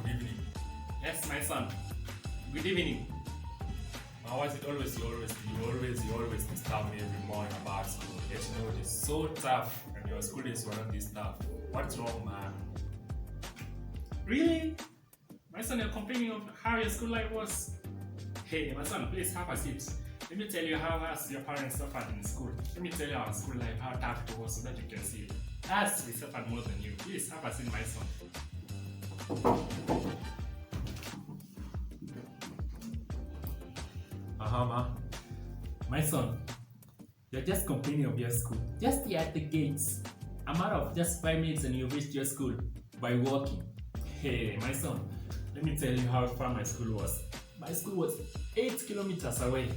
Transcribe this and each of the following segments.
Good evening. Yes, my son. Good evening. Why is it always you always disturb me every morning about school? Yet you know it's so tough and your school days were not this tough. What's wrong, man? Really? My son, you're complaining of how your school life was? Hey, my son, please have a seat. Let me tell you how has your parents suffered in school. Let me tell you our school life, how tough it was so that you can see it. Us, we suffered more than you. Please have a seat, my son. Ma. My son, you're just complaining of your school. Just here at the gates. A matter of just 5 minutes and you've reached your school by walking. Hey, my son, let me tell you how far my school was. My school was 8 kilometers away.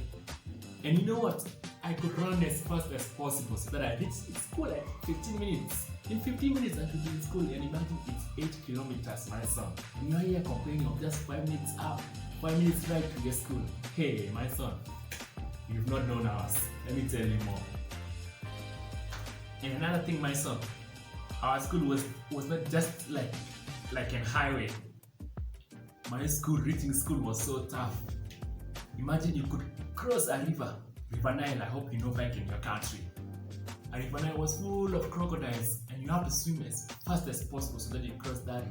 And you know what? I could run as fast as possible so that I reached school at 15 minutes. In 15 minutes I could be in school, and imagine it's 8 kilometers, my son. And you're here complaining of just 5 minutes up, 5 minutes ride to your school. Hey, my son, you've not known ours. Let me tell you more. And another thing, my son, our school was not just like an highway. My school, reaching school was so tough. Imagine you could cross a river, River Nile. I hope you know back in your country. A River Nile was full of crocodiles, and you have to swim as fast as possible so that you cross that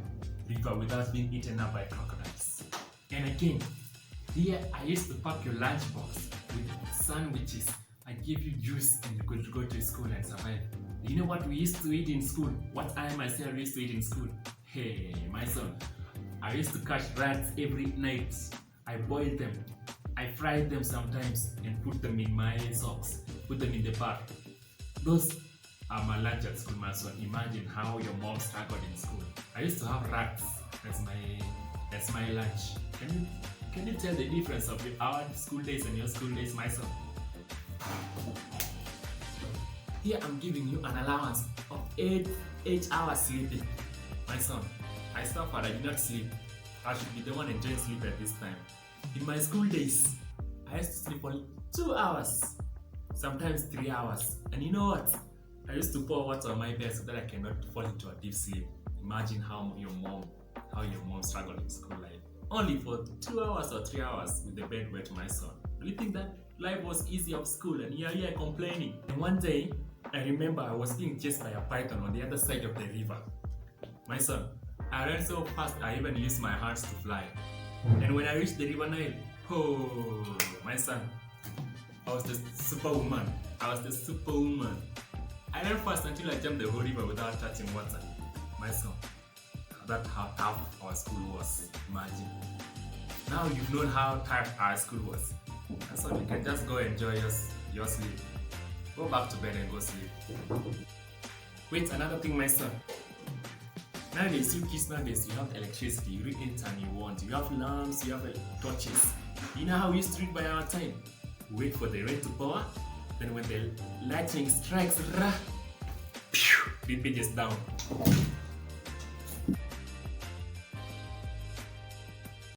river without being eaten up by crocodiles. And again, here I used to pack your lunchbox with sandwiches. I give you juice and you could go to school and survive. Do you know what we used to eat in school? What I myself used to eat in school? Hey, my son, I used to catch rats every night. I boiled them, I fried them sometimes and put them in my socks, put them in the bag. Those are my lunch at school, my son. Imagine how your mom struggled in school. I used to have rats as my lunch. Can you tell the difference of our school days and your school days, my son? Here I'm giving you an allowance of 8 hours sleeping. My son, I suffered, I did not sleep. I should be the one enjoying sleep at this time. In my school days, I used to sleep only 2 hours, sometimes 3 hours. And you know what? I used to pour water on my bed so that I cannot fall into a deep sleep. Imagine how your mom struggled in school life. Only for 2 hours or 3 hours with the bed wet, my son. Do you think that life was easy of school and you're here complaining? And one day, I remember I was being chased by a python on the other side of the river. My son, I ran so fast I even used my hands to fly. And when I reached the River Nile, oh, my son, I was the superwoman. I ran fast until I jumped the whole river without touching water. My son, that's how tough our school was. Imagine. Now you've known how tough our school was. And so you can just go enjoy your sleep. Go back to bed and go sleep. Wait, another thing, my son. Nowadays, you kids you have electricity, you read anytime you want. You have lamps, you have torches. You know how we used to read by our time? We wait for the rain to pour, then when the lightning strikes, the pages down.